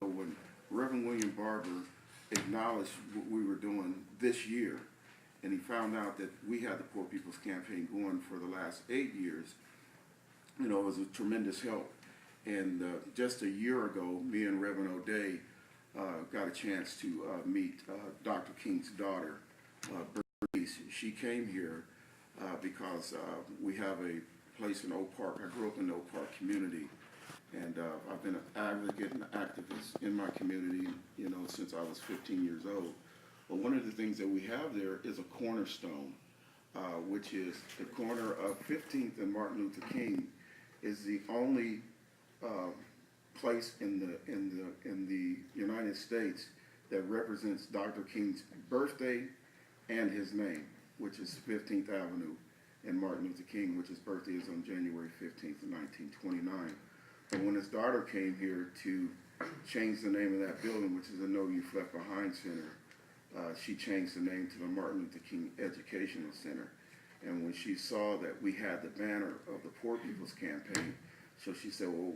when Reverend William Barber acknowledged what we were doing this year, and he found out that we had the Poor People's Campaign going for the last 8 years, it was a tremendous help. And just a year ago, me and Reverend O'Day got a chance to meet Dr. King's daughter, Bernice. She came here because we have a place in Oak Park. I grew up in the Oak Park community, and I've been an advocate and activist in my community, since I was 15 years old. But one of the things that we have there is a cornerstone, which is the corner of 15th and Martin Luther King, is the only place in the United States that represents Dr. King's birthday and his name, which is 15th Avenue, and Martin Luther King, which his birthday is on January 15th, 1929. But when his daughter came here to change the name of that building, which is the No Youth Left Behind Center, she changed the name to the Martin Luther King Educational Center. And when she saw that we had the banner of the Poor People's Campaign, so she said, well,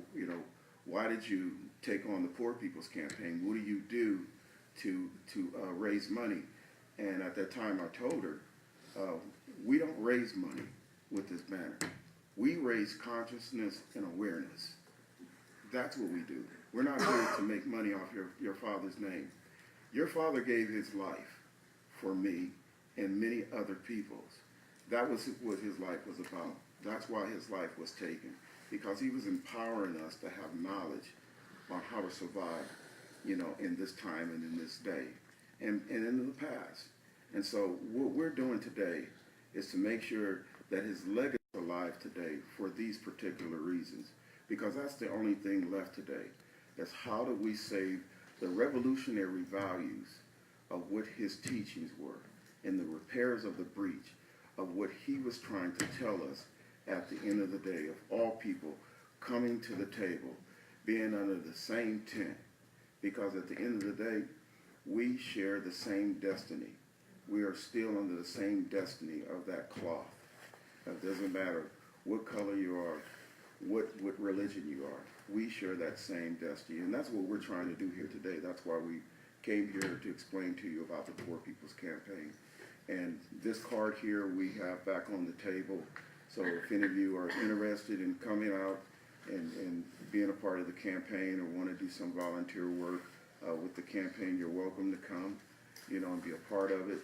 why did you take on the Poor People's Campaign? What do you do to raise money? And at that time I told her, we don't raise money with this banner. We raise consciousness and awareness. That's what we do. We're not here to make money off your father's name. Your father gave his life for me and many other people's. That was what his life was about. That's why his life was taken, because he was empowering us to have knowledge on how to survive, in this time and in this day and in the past. And so what we're doing today is to make sure that his legacy is alive today for these particular reasons, because that's the only thing left today. That's how do we save the revolutionary values of what his teachings were and the repairs of the breach of what he was trying to tell us at the end of the day, of all people coming to the table, being under the same tent, because at the end of the day, we share the same destiny. We are still under the same destiny of that cloth. It doesn't matter what color you are, what religion you are. We share that same destiny, and that's what we're trying to do here today. That's why we came here to explain to you about the Poor People's Campaign. And this card here we have back on the table. So if any of you are interested in coming out and being a part of the campaign or want to do some volunteer work with the campaign, you're welcome to come, and be a part of it.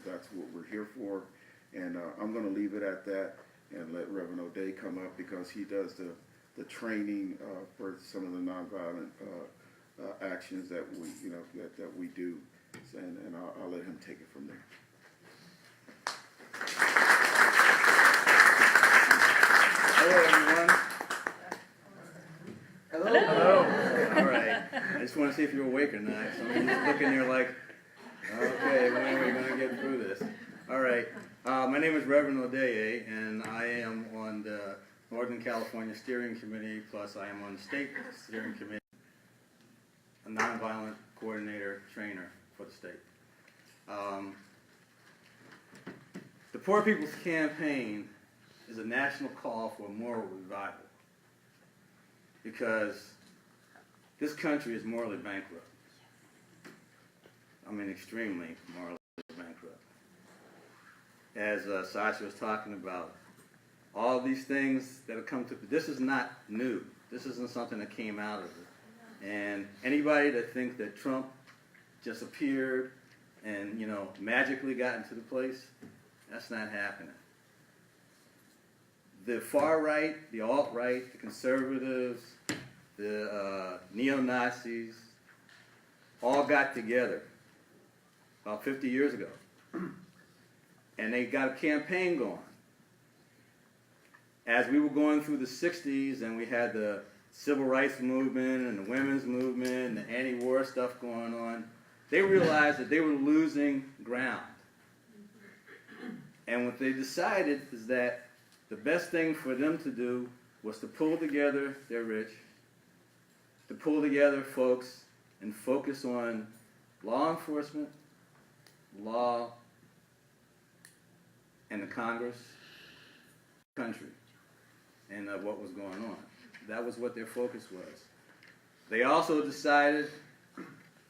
That's what we're here for. And I'm going to leave it at that and let Reverend O'Day come up, because he does the training for some of the nonviolent actions that we, that we do. And I'll let him take it from there. Hello, everyone. Hello. Hello. All right. I just want to see if you're awake or not. Some of you just looking there like, okay, when are we going to get through this? All right. My name is Reverend O'Day, and I am on the Northern California Steering Committee, plus I am on the State Steering Committee, a nonviolent coordinator, trainer for the state. The Poor People's Campaign is a national call for a moral revival, because this country is morally bankrupt. I mean, extremely morally bankrupt. As Sasha was talking about, all these things that have come to, this is not new. This isn't something that came out of it. And anybody that thinks that Trump just appeared and, magically got into the place, that's not happening. The far right, the alt-right, the conservatives, the neo-Nazis, all got together about 50 years ago. And they got a campaign going. As we were going through the 60s and we had the civil rights movement and the women's movement and the anti-war stuff going on, they realized that they were losing ground. And what they decided is that the best thing for them to do was to pull together their rich, to pull together folks and focus on law enforcement, law, and the Congress, country, and what was going on. That was what their focus was. They also decided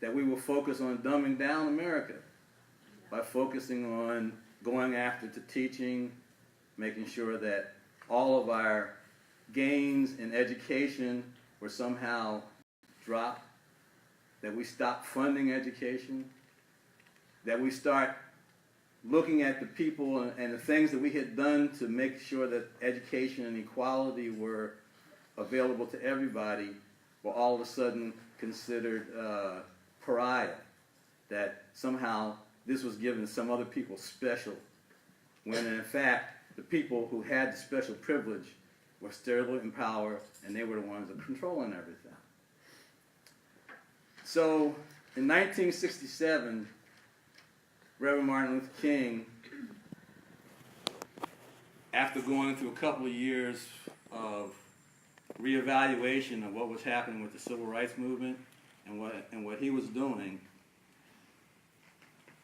that we will focus on dumbing down America by focusing on going after to teaching, making sure that all of our gains in education were somehow dropped, that we stop funding education, that we start looking at the people and the things that we had done to make sure that education and equality were available to everybody were all of a sudden considered pariah, that somehow this was given some other people special, when in fact the people who had the special privilege were still in power and they were the ones that were controlling everything. So in 1967, Reverend Martin Luther King, after going through a couple of years of reevaluation of what was happening with the civil rights movement and what he was doing,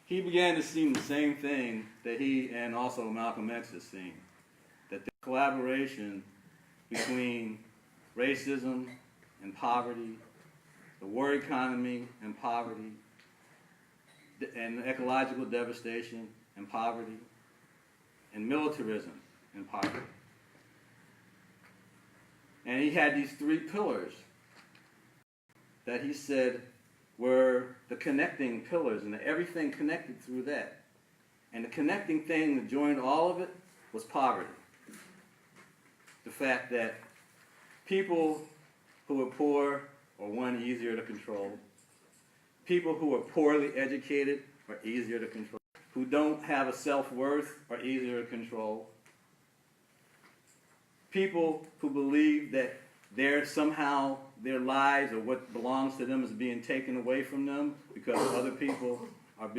he began to see the same thing that he and also Malcolm X has seen, that the collaboration between racism and poverty, the war economy and poverty, and ecological devastation and poverty, and militarism and poverty. And he had these three pillars that he said were the connecting pillars, and everything connected through that. And the connecting thing that joined all of it was poverty. The fact that people who are poor are, one, easier to control. People who are poorly educated are easier to control. Who don't have a self-worth are easier to control. People who believe that somehow their lives or what belongs to them is being taken away from them because other people are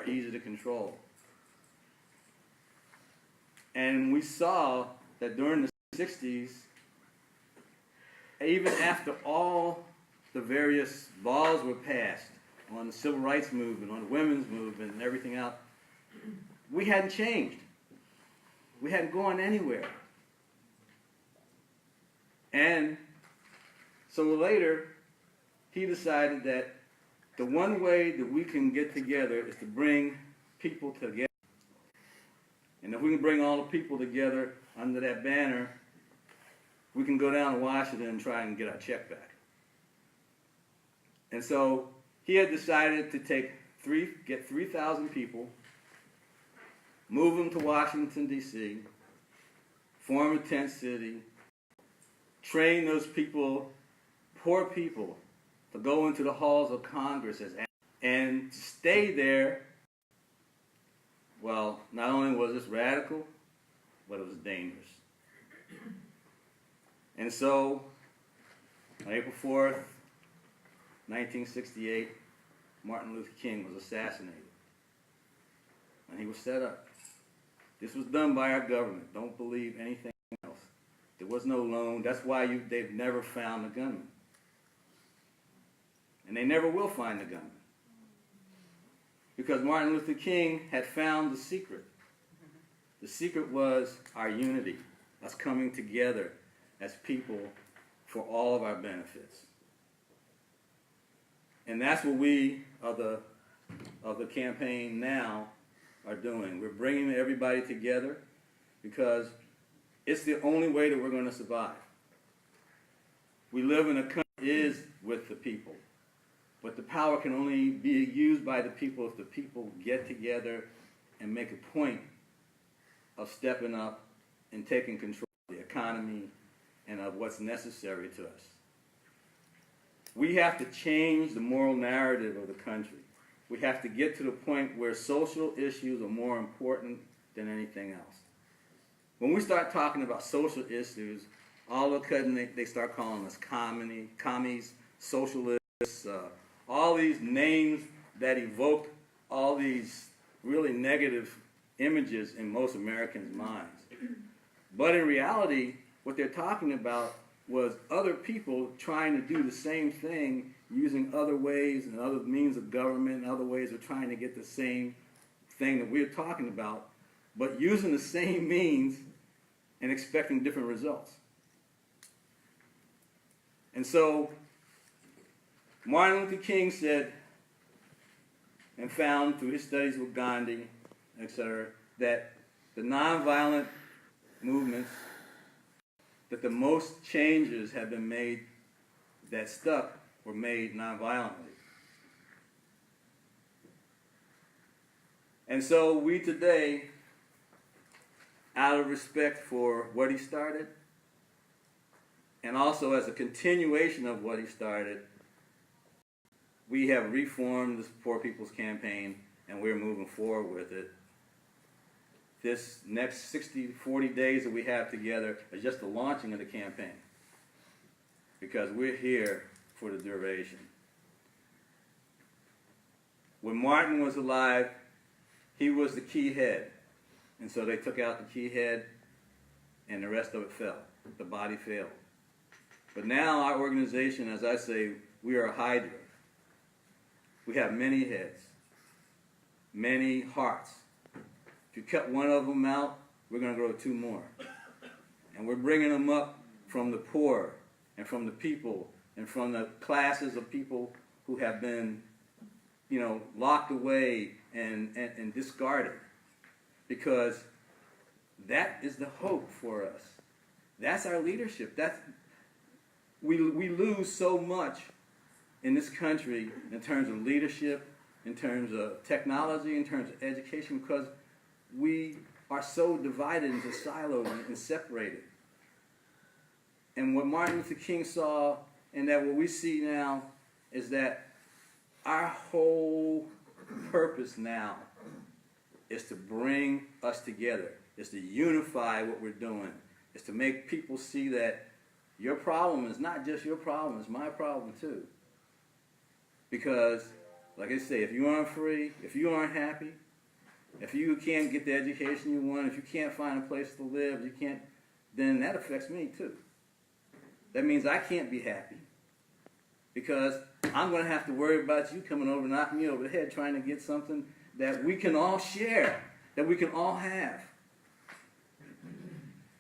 easy to control. And we saw that during the 60s, even after all the various laws were passed on the civil rights movement, on the women's movement, and everything else, we hadn't changed. We hadn't gone anywhere. And so later, he decided that the one way that we can get together is to bring people together. And if we can bring all the people together under that banner, we can go down to Washington and try and get our check back. And so he had decided to get 3,000 people, move them to Washington, D.C., form a tent city, train those people, poor people, to go into the halls of Congress and stay there. Well, not only was this radical, but it was dangerous. And so, on April 4th, 1968, Martin Luther King was assassinated. And he was set up. This was done by our government. Don't believe anything else. There was no loan. That's why they've never found the gunman. And they never will find the gunman. Because Martin Luther King had found the secret. The secret was our unity, us coming together as people for all of our benefits. And that's what we of the campaign now are doing. We're bringing everybody together because it's the only way that we're going to survive. We live in a country that is with the people. But the power can only be used by the people if the people get together and make a point of stepping up and taking control of the economy and of what's necessary to us. We have to change the moral narrative of the country. We have to get to the point where social issues are more important than anything else. When we start talking about social issues, all of a sudden they start calling us commies, socialists, all these names that evoke all these really negative images in most Americans' minds. But in reality, what they're talking about was other people trying to do the same thing using other ways and other means of government and other ways of trying to get the same thing that we're talking about, but using the same means and expecting different results. And so Martin Luther King said and found through his studies with Gandhi, etc., that the nonviolent movements, that the most changes have been made that stuck were made nonviolently. And so we today, out of respect for what he started, and also as a continuation of what he started, we have reformed the Poor People's Campaign, and we're moving forward with it. This next 40 days that we have together is just the launching of the campaign, because we're here for the duration. When Martin was alive, he was the key head, and so they took out the key head, and the rest of it fell. The body failed. But now our organization, as I say, we are a hydra. We have many heads, many hearts. If you cut one of them out, we're going to grow 2 more. And we're bringing them up from the poor and from the people and from the classes of people who have been, locked away and discarded. Because that is the hope for us. That's our leadership. We lose so much in this country in terms of leadership, in terms of technology, in terms of education, because we are so divided into silos and separated. And what Martin Luther King saw, and that what we see now, is that our whole purpose now is to bring us together, is to unify what we're doing, is to make people see that your problem is not just your problem, it's my problem too. Because, like I say, if you aren't free, if you aren't happy, if you can't get the education you want, if you can't find a place to live, then that affects me too. That means I can't be happy. Because I'm going to have to worry about you coming over and knocking me over the head trying to get something that we can all share, that we can all have.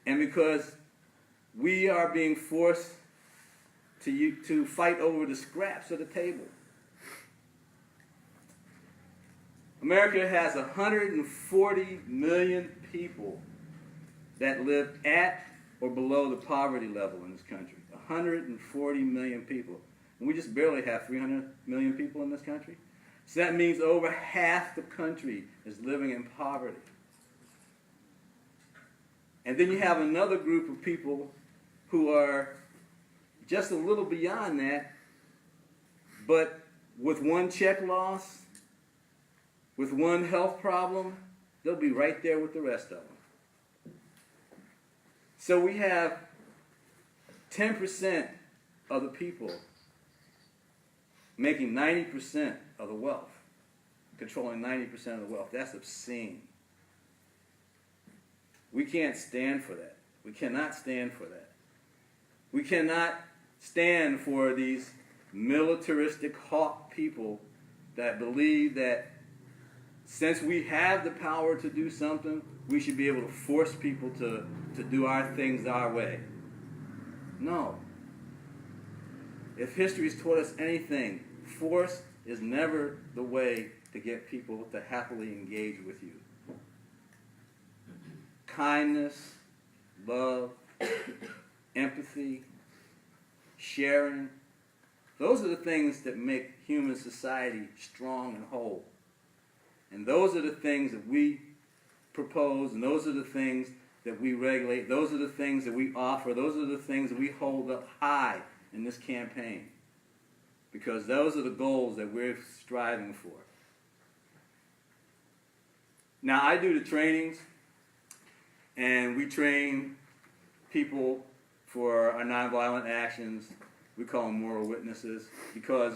And because we are being forced to fight over the scraps of the table. America has 140 million people that live at or below the poverty level in this country. 140 million people. And we just barely have 300 million people in this country. So that means over half the country is living in poverty. And then you have another group of people who are just a little beyond that, but with one check loss, with one health problem, they'll be right there with the rest of them. So we have 10% of the people making 90% of the wealth, controlling 90% of the wealth. That's obscene. We can't stand for that. We cannot stand for that. We cannot stand for these militaristic hawk people that believe that since we have the power to do something, we should be able to force people to do our things our way. No. If history has taught us anything, force is never the way to get people to happily engage with you. Kindness, love, empathy, sharing, those are the things that make human society strong and whole. And those are the things that we propose, and those are the things that we regulate, those are the things that we offer, those are the things that we hold up high in this campaign. Because those are the goals that we're striving for. Now, I do the trainings, and we train people for our nonviolent actions. We call them moral witnesses, because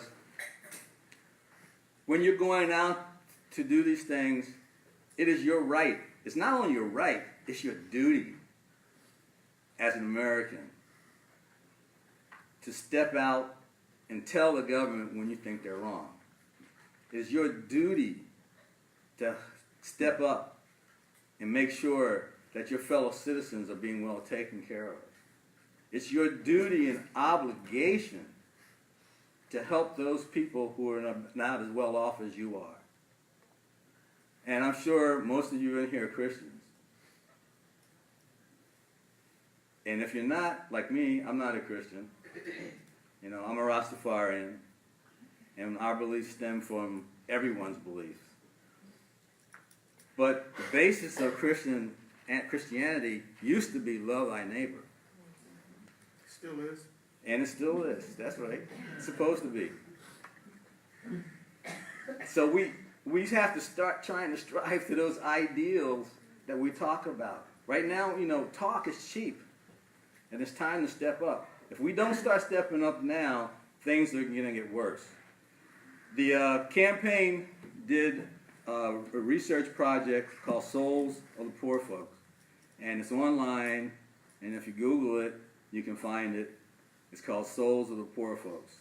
when you're going out to do these things, it is your right. It's not only your right, it's your duty as an American to step out and tell the government when you think they're wrong. It is your duty to step up and make sure that your fellow citizens are being well taken care of. It's your duty and obligation to help those people who are not as well off as you are. And I'm sure most of you in here are Christians. And if you're not, like me, I'm not a Christian. You know, I'm a Rastafarian. And our beliefs stem from everyone's beliefs. But the basis of Christianity used to be love thy neighbor. Still is. And it still is. That's right. It's supposed to be. So we have to start trying to strive to those ideals that we talk about. Right now, you know, talk is cheap. And it's time to step up. If we don't start stepping up now, things are going to get worse. The campaign did a research project called Souls of the Poor Folks. And it's online, and if you Google it, you can find it. It's called Souls of the Poor Folks.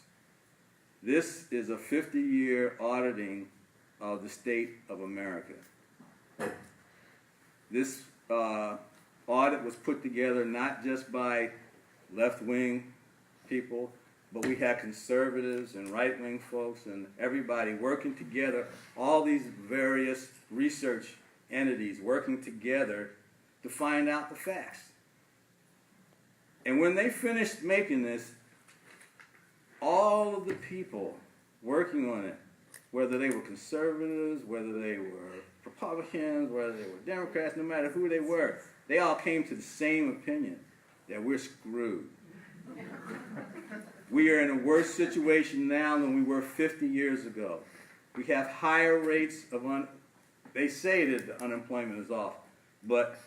This is a 50-year auditing of the state of America. This audit was put together not just by left-wing people, but we had conservatives and right-wing folks and everybody working together, all these various research entities working together to find out the facts. And when they finished making this, all of the people working on it, whether they were conservatives, whether they were Republicans, whether they were Democrats, no matter who they were, they all came to the same opinion, that we're screwed. We are in a worse situation now than we were 50 years ago. We have higher rates of they say that the unemployment is off, but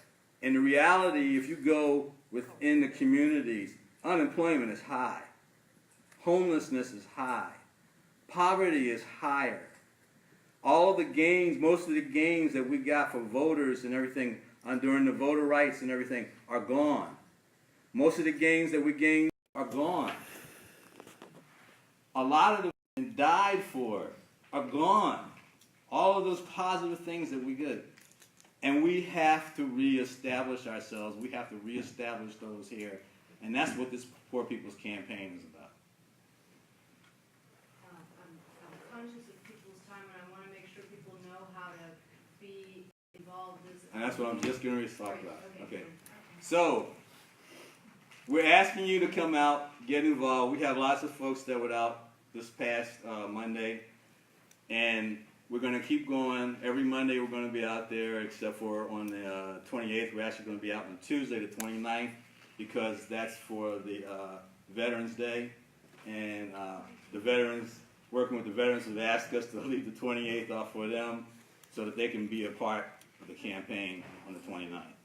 in the reality, if you go within the communities, unemployment is high. Homelessness is high. Poverty is higher. All of the gains, most of the gains that we got for voters and everything during the voter rights and everything are gone. Most of the gains that we gained are gone. A lot of them died for are gone. All of those positive things that we did. And we have to reestablish ourselves. We have to reestablish those here. And that's what this Poor People's Campaign is about. I'm conscious of people's time, and I want to make sure people know how to be involved. And that's what I'm just going to talk about. Okay. Okay. So, we're asking you to come out, get involved. We have lots of folks that were out this past Monday. And we're going to keep going. Every Monday we're going to be out there, except for on the 28th. We're actually going to be out on Tuesday, the 29th, because that's for the Veterans Day. And the veterans, working with the veterans, have asked us to leave the 28th off for them so that they can be a part of the campaign on the 29th.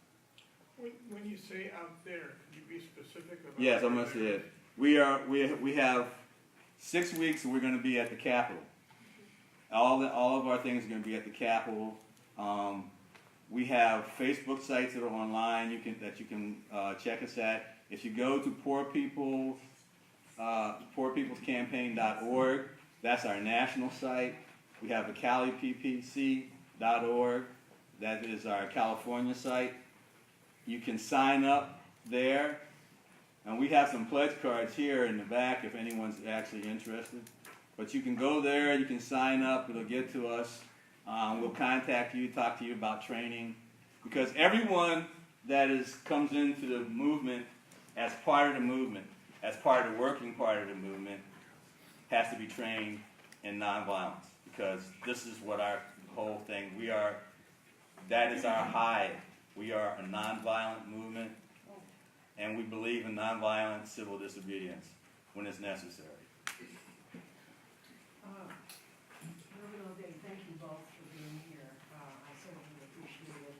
When you say out there, could you be specific about? Yes, I'm going to say it. We have 6 weeks and we're going to be at the Capitol. All of our things are going to be at the Capitol. We have Facebook sites that are online that you can check us at. If you go to poorpeoplescampaign.org, that's our national site. We have the CaliPPC.org, that is our California site. You can sign up there, and we have some pledge cards here in the back if anyone's actually interested. But you can go there, you can sign up, it'll get to us. We'll contact you, talk to you about training. Because everyone that comes into the movement as part of the movement, as part of the working part of the movement, has to be trained in nonviolence. Because this is what our whole thing, that is our hive. We are a nonviolent movement, and we believe in nonviolent civil disobedience when it's necessary. Reverend O'Day, thank you both for being here. I certainly appreciate it.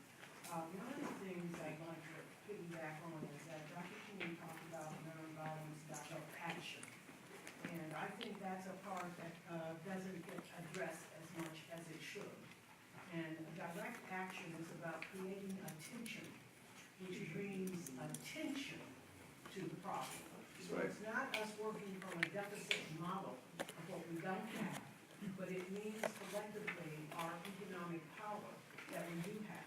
One of the things I'd like to piggyback on is that Dr. King talked about nonviolence, direct action. And I think that's a part that doesn't get addressed as much as it should. And direct action is about creating attention, which brings attention to the problem. So Right. it's not us working from a deficit model of what we don't have, but it means collectively our economic power that we do have.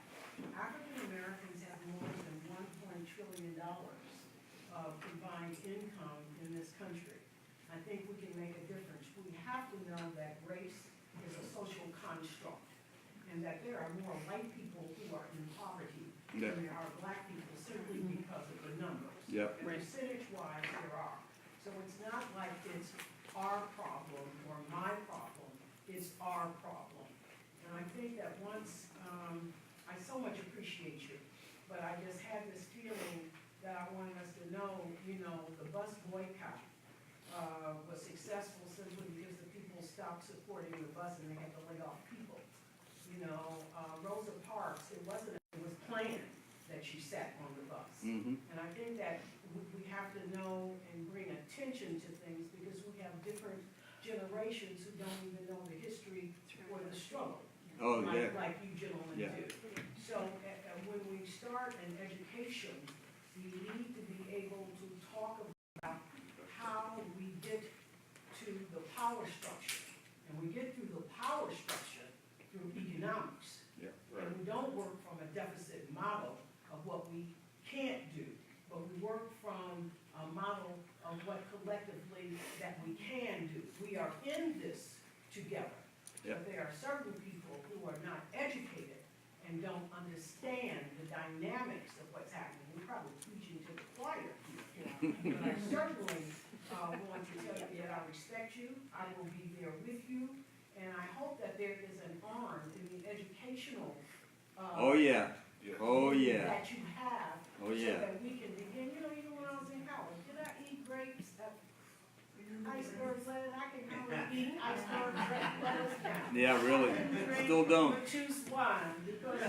African Americans have more than $1 trillion of combined income in this country. I think we can make a difference have to know that race is a social construct, and that there are more white people who are in poverty Yeah. than there are black people simply because of the numbers. Yep. And percentage-wise, there are. So it's not like it's our problem or my problem, it's our problem. And I think that once, I so much appreciate you, but I just had this feeling that I wanted us to know, the bus boycott, was successful simply because the people stopped supporting the bus and they had to lay off people. Rosa Parks, it was planned that she sat on the bus. Mm-hmm. And I think that we have to know and bring attention to things because we have different generations who don't even know the history or the struggle. Oh, yeah. Like you gentlemen Yeah. do. So when we start an education, we need to be able to talk about how we get to the power structure. And we get through the power structure through economics. Yeah. And we don't work from a deficit model of what we can't do, but we work from a model of what collectively that we can do. We are in this together. Yep. But there are certain people who are not educated and don't understand the dynamics of what's happening. We're probably preaching to the choir here. But I certainly want to tell you that I respect you, I will be there with you, and I hope that there is an arm in the educational Oh, yeah. Oh, yeah. that you have, Oh, yeah. so that we can begin. Even when I was in college, did I eat grapes? Iceberg lettuce, I can hardly eat iceberg lettuce now. Yeah, really. I can drink Still don't. Juice wine, because,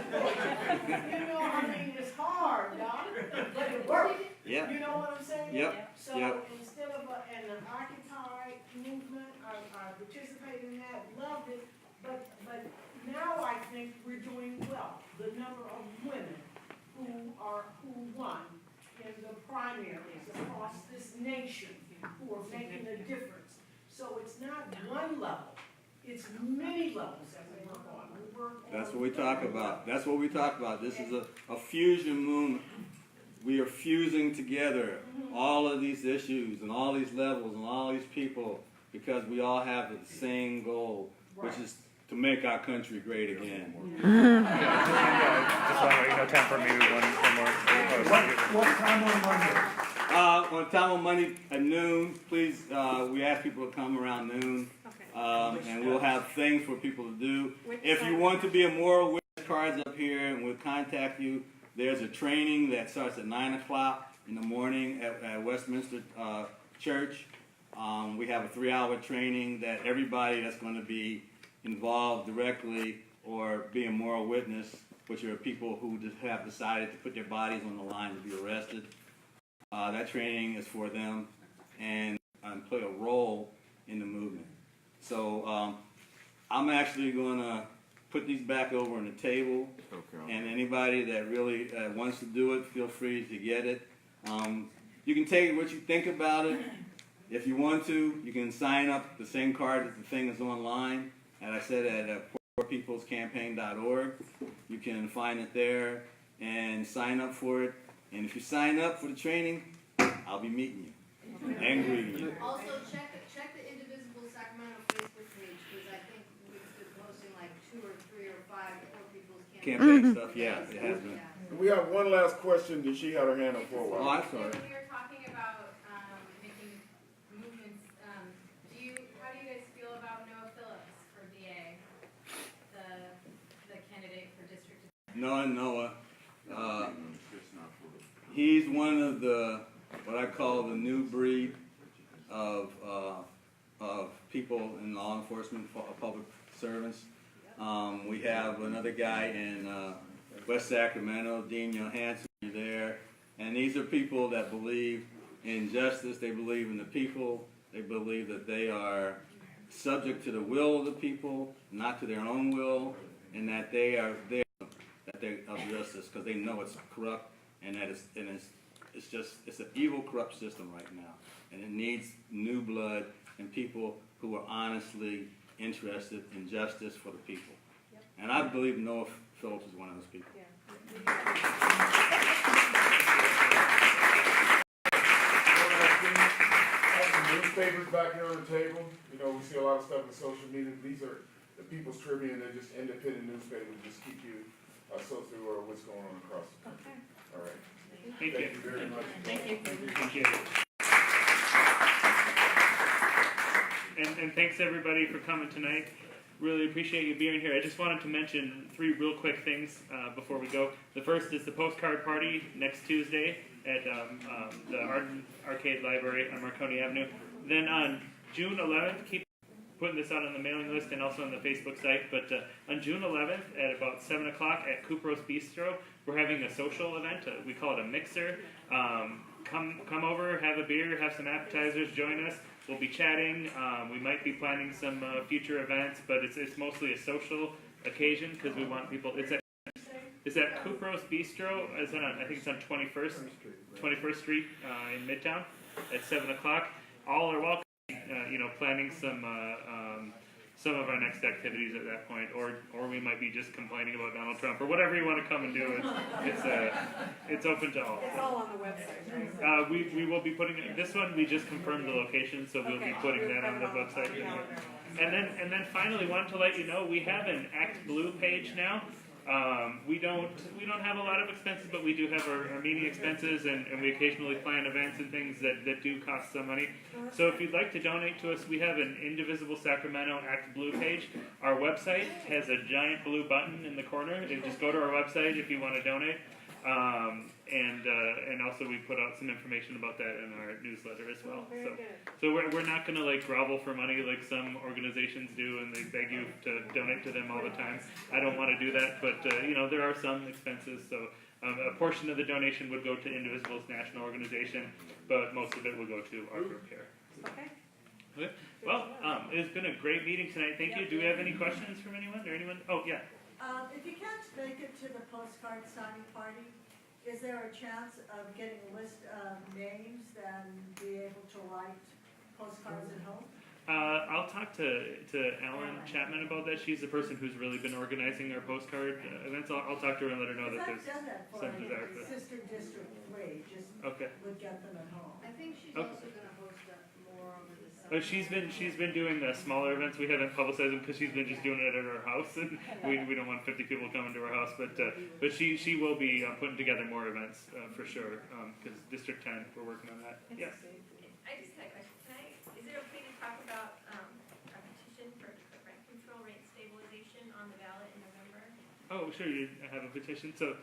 it's hard, Doc, but it works. Yeah. You know what I'm saying? Yep. So Yep. instead of an Occupy movement, I participated in that, loved it, but now I think we're doing well. The number of women who won in the primaries across this nation, who are making a difference. So it's not one level, it's many levels that we work on. We work on That's what we talk every about. level. That's what we talk about. This is a fusion movement. We are fusing together all of these issues and all these levels and all these people because we all have the same goal, which Right. is to make our country great again. Just want to let you know, time for maybe one more. What time on Monday? On time on Monday at noon, please, we ask people to come around noon. And we'll have things for people to do. If you want to be a moral witness, cards up here and we'll contact you. There's a training that starts at 9 o'clock in the morning at Westminster Church. We have a 3-hour training that everybody that's going to be involved directly or be a moral witness, which are people who just have decided to put their bodies on the line to be arrested. That training is for them and play a role in the movement. So I'm actually going to put these back over on the table, and anybody that really wants to do it, feel free to get it. You can take what you think about it. If you want to, you can sign up the same card that the thing is online. As I said, at poorpeoplescampaign.org. You can find it there and sign up for it. And if you sign up for the training, I'll be meeting you and greeting you. Also, check the Indivisible Sacramento Facebook page, because I think we've been posting like 2 or 3 or 5 Poor People's Campaign stuff, yeah, it has been. We have one last question. Did she have her hand up for a Oh, while? I'm sorry. We were talking about making movements. How do you guys feel about Noah Phillips for DA, the candidate for district? Noah. He's one of the what I call the new breed of people in law enforcement, public servants. We have another guy in West Sacramento, Dean Johansson, there, and these are people that believe in justice. They believe in the people. They believe that they are subject to the will of the people, not to their own will, and that they are there that they of justice because they know it's corrupt and that it's an evil, corrupt system right now, and it needs new blood and people who are honestly interested in justice for the people. And I believe Noah Phillips is one of those people. Thank you. newspapers back here on the table. You know, we see a lot of stuff in social media. These are the People's Tribune. They're just independent newspapers, just keep you associated with what's going on across the country. All right. Thank you. Thank you very much. Thank you. And thanks everybody for coming tonight. Really appreciate you being here. I just wanted to mention 3 real quick things before we go. The first is the postcard party next Tuesday at the Arcade Library on Marconi Avenue. Then on June 11th, keep putting this out on the mailing list and also on the Facebook site, but on June 11th at about 7 o'clock at Cupros Bistro, we're having a social event. We call it a mixer. Come over, have a beer, have some appetizers, join us. We'll be chatting. We might be planning some future events, but it's mostly a social occasion because we want people. It's at Cupros Bistro. I think it's on 21st Street in Midtown at 7 o'clock. All are welcome. Planning some of our next activities at that point, or we might be just complaining about Donald Trump or whatever you want to come and do. It's open to all. It's all on the website, right? We will be putting this one. We just confirmed the location, so we'll be putting that on the website. And then finally, wanted to let you know we have an Act Blue page now. We don't have a lot of expenses, but we do have our meeting expenses, and we occasionally plan events and things that do cost some money. So if you'd like to donate to us, we have an Indivisible Sacramento Act Blue page. Our website has a giant blue button in the corner, and just go to our website if you want to donate. And also we put out some information about that in our newsletter as well. So we're not going to like grovel for money like some organizations do, and they beg you to donate to them all the time. I don't want to do that, but there are some expenses. So a portion of the donation would go to Indivisible's national organization, but most of it will go to our group care. Okay. Okay. Well, it's been a great meeting tonight. Thank you. Do we have any questions from anyone or anyone? Oh yeah. If you can't make it to the postcard signing party, is there a chance of getting a list of names and be able to write postcards at home? I'll talk to Ellen Chapman about that. She's the person who's really been organizing our postcard events. I'll talk to her and let her know that I've there's done that for some desire for that. Sister District 3, just Okay. would get them at home. I think she's Okay. also gonna host more over the summer. She's been doing smaller events. We haven't publicized them because she's been just doing it at her house, and we don't want 50 people coming to her house. But she will be putting together more events for sure. Because District 10, we're working on that. Yes. I just had a question. Is it okay to talk about a petition for rent control, rate stabilization on the ballot in November? Oh, sure. You have a petition. So,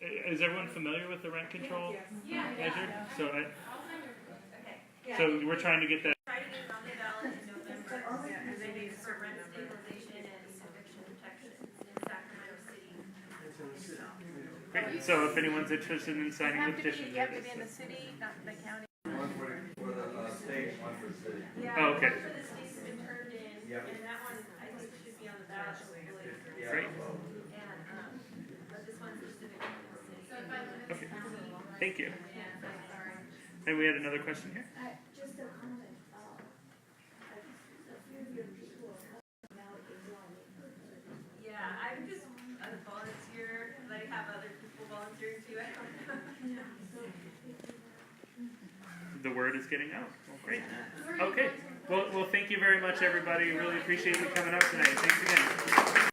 is everyone familiar with the rent control measure? So, Okay. so we're trying to get that. Try to get it on the ballot in November, because it is for rent stabilization and eviction protections in Sacramento City. Great. So, if anyone's interested in signing the petition, You have to be in the city, not the county. One for the state, one for the city. Yeah, Oh, okay. one for the state's been turned in, and that one, I think should be on the ballot, hopefully. Great. And, but this one's just eviction for the city. Okay. Thank you. Yeah, sorry. And we had another question here. Just a comment, a few of your people are coming out in one. Yeah, I'm just a volunteer, but I have other people volunteering too, I don't know. The word is getting out. Well, great. Okay. Well, thank you very much, everybody. Really appreciate you coming out tonight. Thanks again.